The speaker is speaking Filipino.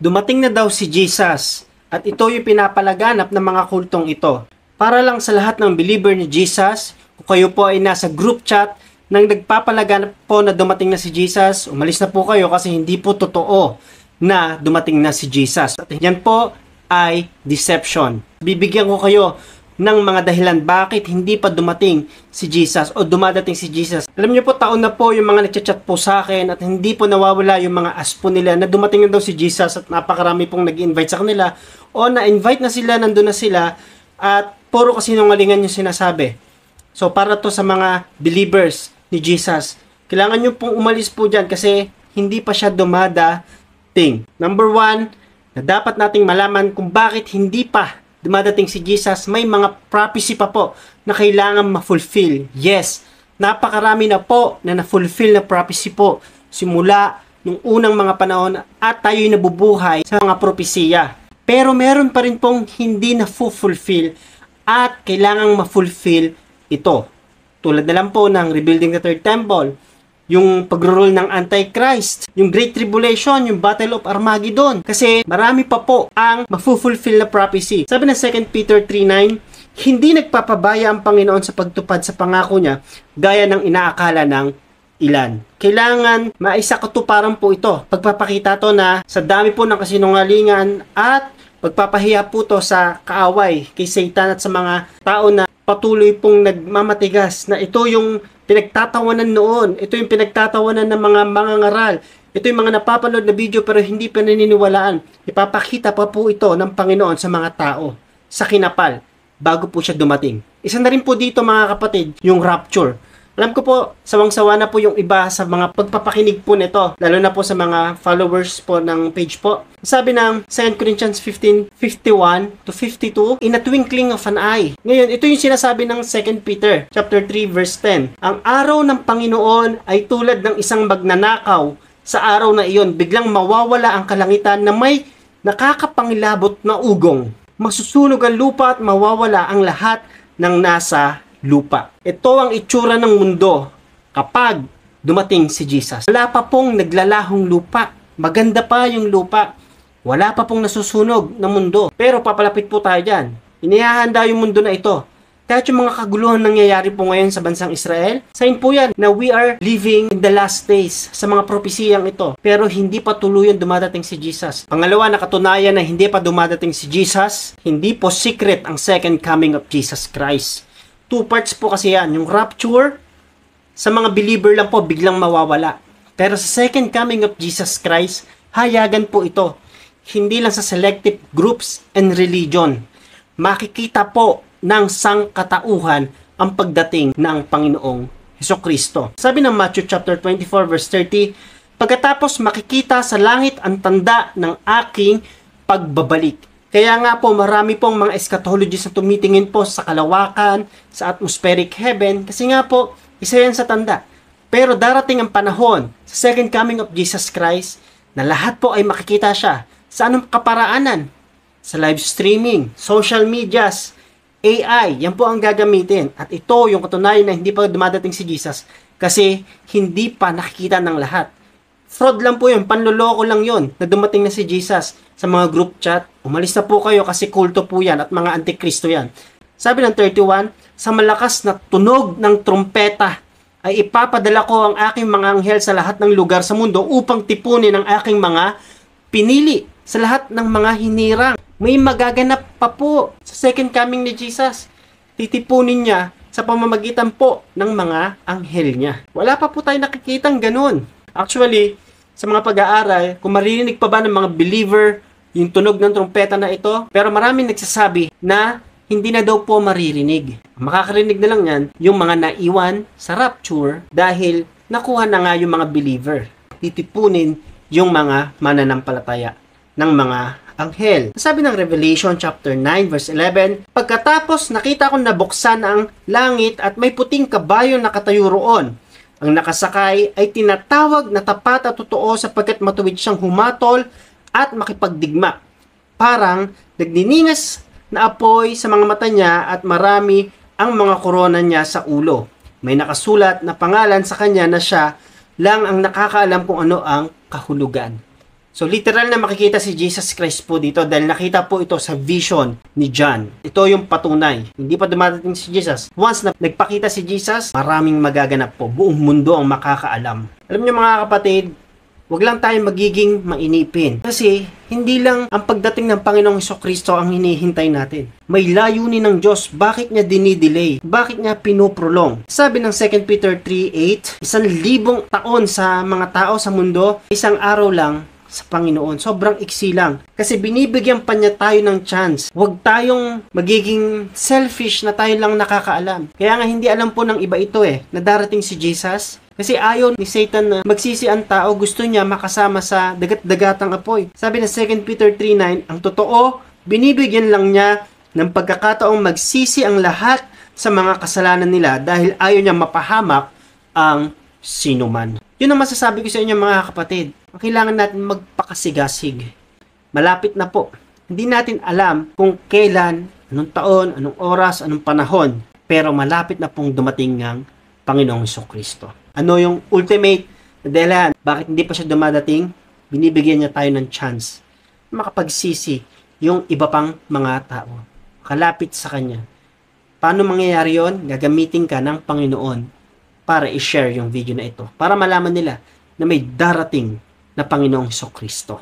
Dumating na daw si Jesus at ito yung pinapalaganap ng mga kultong ito. Para lang sa lahat ng believer ni Jesus, kung kayo po ay nasa group chat nang nagpapalaganap po na dumating na si Jesus, umalis na po kayo kasi hindi po totoo na dumating na si Jesus. At yan po ay deception. Bibigyan ko kayo ng mga dahilan bakit hindi pa dumating si Jesus o dumadating si Jesus. Alam niyo po, taon na po yung mga nagchat-chat po sa akin at hindi po nawawala yung mga aspo nila na dumating na daw si Jesus at napakarami pong nag-invite sa kanila o na-invite na sila, nandun na sila at puro kasinungalingan yung sinasabi. So para to sa mga believers ni Jesus, kailangan nyo pong umalis po dyan kasi hindi pa siya dumadating. Number 1, na dapat nating malaman kung bakit hindi pa dumadating si Jesus, may mga prophecy pa po na kailangan ma-fulfill. Yes, napakarami na po na na-fulfill na prophecy po simula nung unang mga panahon at tayo'y nabubuhay sa mga propesiya. Pero meron pa rin pong hindi na-fulfill at kailangang ma-fulfill ito. Tulad na lang po ng rebuilding the third temple, yung pag-rule ng Antichrist, yung Great Tribulation, yung Battle of Armageddon. Kasi marami pa po ang ma-fulfill na prophecy. Sabi ng 2 Peter 3:9, hindi nagpapabaya ang Panginoon sa pagtupad sa pangako niya gaya ng inaakala ng ilan. Kailangan maisakatuparan po ito. Pagpapakita to na sa dami po ng kasinungalingan at pagpapahiya po to sa kaaway kay Satan at sa mga tao na patuloy pong nagmamatigas na ito yung pinagtatawanan noon. Ito yung pinagtatawanan ng mga mangangaral. Ito yung mga napapanood na video pero hindi pa naniniwalaan. Ipapakita pa po ito ng Panginoon sa mga tao sa kinapal bago po siya dumating. Isa na rin po dito mga kapatid, yung rapture. Alam ko po, sawang-sawa na po yung iba sa mga pagpapakinig po nito, lalo na po sa mga followers po ng page po. Sabi ng 2 Corinthians 15:51 to 52, in a twinkling of an eye. Ngayon, ito yung sinasabi ng 2 Peter chapter 3 verse 10. Ang araw ng Panginoon ay tulad ng isang magnanakaw. Sa araw na iyon, biglang mawawala ang kalangitan na may nakakapangilabot na ugong. Masusunog ang lupa at mawawala ang lahat ng nasa lupa. Ito ang itsura ng mundo kapag dumating si Jesus. Wala pa pong naglalahong lupa. Maganda pa yung lupa. Wala pa pong nasusunog na mundo. Pero papalapit po tayo dyan. Inihahanda yung mundo na ito. Kahit yung mga kaguluhan nangyayari po ngayon sa bansang Israel, sign po yan na we are living in the last days sa mga propesiyang ito. Pero hindi pa tuluyan dumadating si Jesus. Pangalawa, nakatunayan na hindi pa dumadating si Jesus, hindi po secret ang second coming of Jesus Christ. 2 parts po kasi yan. Yung rapture, sa mga believer lang po, biglang mawawala. Pero sa second coming of Jesus Christ, hayagan po ito. Hindi lang sa selective groups and religion. Makikita po ng sangkatauhan ang pagdating ng Panginoong Hesukristo. Sabi ng Matthew chapter 24 verse 30, pagkatapos makikita sa langit ang tanda ng aking pagbabalik. Kaya nga po marami pong mga eschatologists na tumitingin po sa kalawakan, sa atmospheric heaven, kasi nga po, isa yan sa tanda. Pero darating ang panahon sa second coming of Jesus Christ na lahat po ay makikita siya. Sa anong kaparaanan? Sa live streaming, social medias, AI, yan po ang gagamitin. At ito yung katunayan na hindi pa dumadating si Jesus kasi hindi pa nakikita ng lahat. Fraud lang po yun, panloloko lang yun na dumating na si Jesus sa mga group chat. Umalis na po kayo kasi kulto po yan at mga antikristo yan. Sabi ng 31, sa malakas na tunog ng trompeta ay ipapadala ko ang aking mga anghel sa lahat ng lugar sa mundo upang tipunin ang aking mga pinili sa lahat ng mga hinirang. May magaganap pa po sa second coming ni Jesus. Titipunin niya sa pamamagitan po ng mga anghel niya. Wala pa po tayo nakikitang ganun. Actually, sa mga pag-aaral, kung maririnig pa ba ng mga believer yung tunog ng trompeta na ito, pero maraming nagsasabi na hindi na daw po maririnig. Makakarinig na lang yan yung mga naiwan sa rapture dahil nakuha na nga yung mga believer. Titipunin yung mga mananampalataya ng mga anghel. Sabi ng Revelation chapter 9 verse 11, pagkatapos nakita ko nabuksan ang langit at may puting kabayo nakatayo roon. Ang nakasakay ay tinatawag na tapat at totoo sapagkat matuwid siyang humatol at makipagdigma. Parang nagniningas na apoy sa mga mata niya at marami ang mga korona niya sa ulo. May nakasulat na pangalan sa kanya na siya lang ang nakakaalam kung ano ang kahulugan. So literal na makikita si Jesus Christ po dito dahil nakita po ito sa vision ni John. Ito yung patunay. Hindi pa dumadating si Jesus. Once na nagpakita si Jesus, maraming magaganap po. Buong mundo ang makakaalam. Alam niyo mga kapatid, huwag lang tayong magiging mainipin. Kasi hindi lang ang pagdating ng Panginoong Hesukristo ang hinihintay natin. May layunin ng Diyos. Bakit niya dinidelay? Bakit niya pinoprolong? Sabi ng 2 Peter 3:8, 1,000 taon sa mga tao sa mundo, isang araw lang sa Panginoon. Sobrang iksi lang. Kasi binibigyan pa niya tayo ng chance. Huwag tayong magiging selfish na tayo lang nakakaalam. Kaya nga hindi alam po ng iba ito na darating si Jesus. Kasi ayaw ni Satan na magsisi ang tao, gusto niya makasama sa dagat-dagatang apoy. Sabi ng 2 Peter 3:9, ang totoo, binibigyan lang niya ng pagkakataong magsisi ang lahat sa mga kasalanan nila dahil ayaw niya mapahamak ang sinuman. Yun ang masasabi ko sa inyo mga kapatid. Kailangan natin magpakasigasig. Malapit na po. Hindi natin alam kung kailan, anong taon, anong oras, anong panahon. Pero malapit na pong dumating ng Panginoong Hesukristo. Ano yung ultimate na dahilan? Bakit hindi pa siya dumadating? Binibigyan niya tayo ng chance. Makapagsisi yung iba pang mga tao. Kalapit sa Kanya. Paano mangyayari yon? Gagamitin ka ng Panginoon para i-share yung video na ito. Para malaman nila na may darating na Panginoong Hesukristo.